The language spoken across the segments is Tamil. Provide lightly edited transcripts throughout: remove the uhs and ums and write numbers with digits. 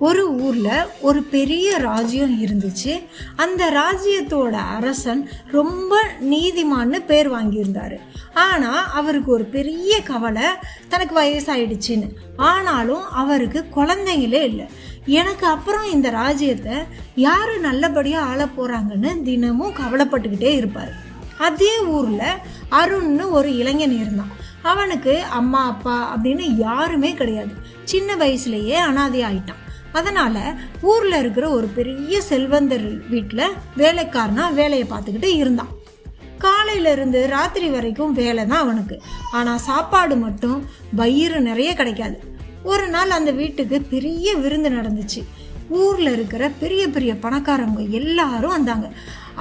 ஒரு ஊரில் ஒரு பெரிய ராஜ்யம் இருந்துச்சு. அந்த ராஜ்யத்தோட அரசன் ரொம்ப நீதிமான்னு பேர் வாங்கியிருந்தார். ஆனால் அவருக்கு ஒரு பெரிய கவலை, தனக்கு வயசாயிடுச்சுன்னு. ஆனாலும் அவருக்கு குழந்தைங்களே இல்லை. எனக்கு அப்புறம் இந்த ராஜ்யத்தை யார் நல்லபடியாக ஆள போகிறாங்கன்னு தினமும் கவலைப்பட்டுக்கிட்டே இருப்பார். அதே ஊரில் அருண்னு ஒரு இளைஞன் இருந்தான். அவனுக்கு அம்மா அப்பா அப்படின்னு யாருமே கிடையாது. சின்ன வயசுலேயே அனாதை ஆயிட்டான். அதனால் ஊரில் இருக்கிற ஒரு பெரிய செல்வந்தர் வீட்டில் வேலைக்காரனா வேலையை பார்த்துக்கிட்டு இருந்தான். காலையிலேருந்து ராத்திரி வரைக்கும் வேலை தான் அவனுக்கு. ஆனால் சாப்பாடு மட்டும் வயிறு நிறைய கிடைக்காது. ஒரு நாள் அந்த வீட்டுக்கு பெரிய விருந்து நடந்துச்சு. ஊரில் இருக்கிற பெரிய பெரிய பணக்காரங்க எல்லாரும் வந்தாங்க.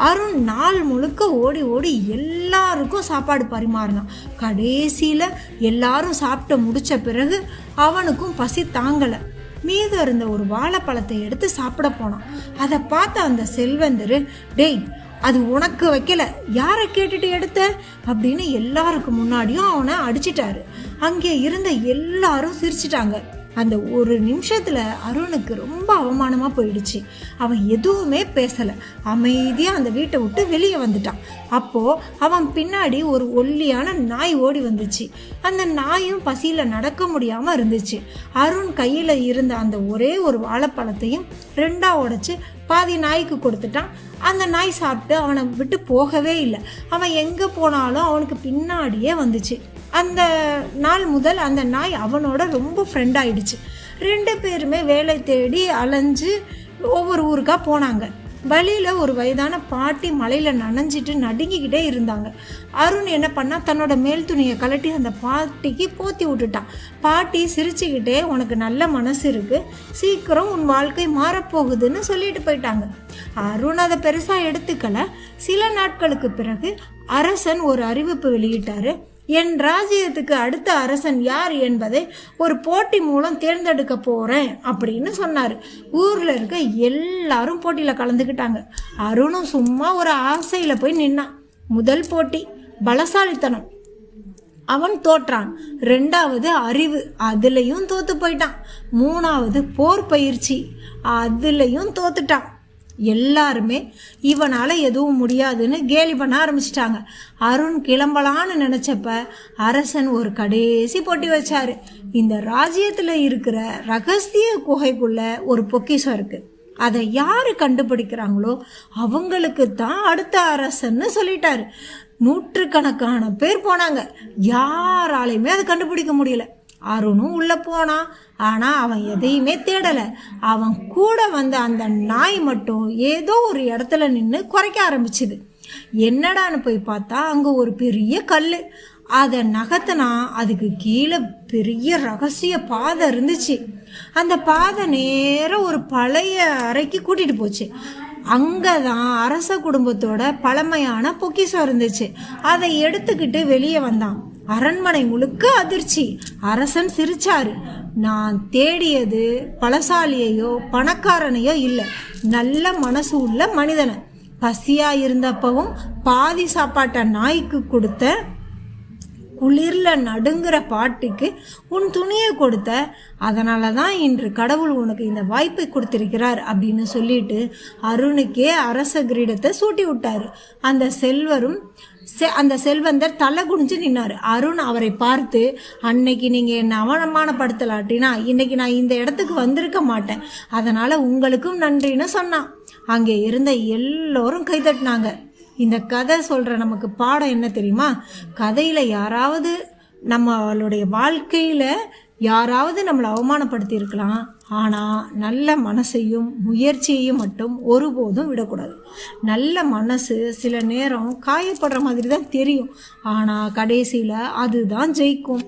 அருண் நாள் முழுக்க ஓடி ஓடி எல்லாருக்கும் சாப்பாடு பரிமாறினான். கடைசியில் எல்லாரும் சாப்பிட்டு முடித்த பிறகு அவனுக்கும் பசி தாங்கலை. மீதம் இருந்த ஒரு வாழைப்பழத்தை எடுத்து சாப்பிட போனான். அதை பார்த்த அந்த செல்வந்தர், டேய் அது உனக்கு வைக்கல, யாரை கேட்டுட்டு எடுத்த அப்படின்னு எல்லாருக்கும் முன்னாடியும் அவனை அடிச்சிட்டாரு. அங்கே இருந்த எல்லாரும் சிரிச்சிட்டாங்க. அந்த ஒரு நிமிஷத்தில் அருணுக்கு ரொம்ப அவமானமாக போயிடுச்சு. அவன் எதுவுமே பேசலை, அமைதியாக அந்த வீட்டை விட்டு வெளியே வந்துட்டான். அப்போது அவன் பின்னாடி ஒரு ஒல்லியான நாய் ஓடி வந்துச்சு. அந்த நாயும் பசியில் நடக்க முடியாமல் இருந்துச்சு. அருண் கையில் இருந்த அந்த ஒரே ஒரு வாழைப்பழத்தையும் ரெண்டாக உடைச்சு பாதி நாய்க்கு கொடுத்துட்டான். அந்த நாய் சாப்பிட்டு அவனை விட்டு போகவே இல்லை. அவன் எங்கே போனாலும் அவனுக்கு பின்னாடியே வந்துச்சு. அந்த நாள் முதல் அந்த நாய் அவனோட ரொம்ப ஃப்ரெண்ட் ஆயிடுச்சு. 2 பேருமே வேலை தேடி அலைஞ்சு ஒவ்வொரு ஊருக்கா போனாங்க. வழியில் ஒரு வயதான பாட்டி மலையில் நனைஞ்சிட்டு நடுங்கிக்கிட்டே இருந்தாங்க. அருண் என்ன பண்ணா, தன்னோட மேல் துணியை கலட்டி அந்த பாட்டிக்கு போத்தி விட்டுட்டான். பாட்டி சிரிச்சுக்கிட்டே, உனக்கு நல்ல மனசு இருக்குது, சீக்கிரம் உன் வாழ்க்கை மாறப்போகுதுன்னு சொல்லிட்டு போயிட்டாங்க. அருண் அதை பெருசாக எடுத்துக்கல. சில நாட்களுக்கு பிறகு அரசன் ஒரு அறிவிப்பு வெளியிட்டாரு. என் ராஜ்யத்துக்கு அடுத்த அரசன் யார் என்பதை ஒரு போட்டி மூலம் தேர்ந்தெடுக்க போகிறேன் அப்படின்னு சொன்னார். ஊரில் இருக்க எல்லாரும் போட்டியில் கலந்துக்கிட்டாங்க. அருணும் சும்மா ஒரு ஆசையில் போய் நின்னான். முதல் போட்டி பலசாலித்தனம், அவன் தோற்றான். 2வது அறிவு, அதுலேயும் தோற்று போயிட்டான். 3வது போர் பயிற்சி, அதுலேயும் தோத்துட்டான். எல்லாருமே இவனால் எதுவும் முடியாதுன்னு கேலி பண்ண ஆரம்பிச்சிட்டாங்க. அருண் கிளம்பலான்னு நினச்சப்ப அரசன் ஒரு கடைசி போட்டி வச்சாரு. இந்த ராஜ்யத்தில் இருக்கிற ரகசிய குகைக்குள்ள ஒரு பொக்கிஷம் இருக்குது, அதை யார் கண்டுபிடிக்கிறாங்களோ அவங்களுக்கு தான் அடுத்த அரசன்னு சொல்லிட்டாரு. 100கணக்கான பேர் போனாங்க. யாராலையுமே அதை கண்டுபிடிக்க முடியல. அருணும் உள்ளே போனான். ஆனால் அவன் எதையுமே தேடலை. அவன் கூட வந்த அந்த நாய் மட்டும் ஏதோ ஒரு இடத்துல நின்று குறைக்க ஆரம்பிச்சுது. என்னடான்னு போய் பார்த்தா அங்கே ஒரு பெரிய கல். அதை நகர்த்தினா அதுக்கு கீழே பெரிய ரகசிய பாதை இருந்துச்சு. அந்த பாதை நேராக ஒரு பழைய அறைக்கு கூட்டிகிட்டு போச்சு. அங்கே தான் அரச குடும்பத்தோட பழமையான பொக்கிஷம் இருந்துச்சு. அதை எடுத்துக்கிட்டு வெளியே வந்தான். அரண்மனை முழுக்க அதிர்ச்சி. அரசன் சிரிச்சாரு. நான் தேடியது பலசாலியையோ பணக்காரனையோ இல்லை, நல்ல மனசு உள்ள மனிதனை. பசியா இருந்தப்பவும் பாதி சாப்பாட்டை நாய்க்கு கொடுத்த, குளிரில் நடுங்கிற பாட்டிக்கு உன் துணியை கொடுத்த, அதனால தான் இன்று கடவுள் உனக்கு இந்த வாய்ப்பை கொடுத்திருக்கிறார் அப்படின்னு சொல்லிட்டு அருணுக்கே அரச கிரீடத்தை சூட்டி விட்டாரு. அந்த செல்வந்தர் தலை குனிஞ்சு நின்னார். அருண் அவரை பார்த்து, அன்னைக்கு நீங்கள் என்னை அவமானப்படுத்தலாட்டினா இன்னைக்கு நான் இந்த இடத்துக்கு வந்திருக்க மாட்டேன், அதனால் உங்களுக்கும் நன்றின்னு சொன்னான். அங்கே இருந்த எல்லோரும் கைதட்டினாங்க. இந்த கதை சொல்கிற நமக்கு பாடம் என்ன தெரியுமா? கதையில் யாராவது நம்மளுடைய வாழ்க்கையில் யாராவது நம்மளை அவமானப்படுத்தி இருக்கலாம், ஆனால் நல்ல மனசையும் முயற்சியையும் மட்டும் ஒருபோதும் விடக்கூடாது. நல்ல மனசு சில நேரம் காயப்படுற மாதிரி தான் தெரியும், ஆனால் கடைசியில் அதுதான் ஜெயிக்கும்.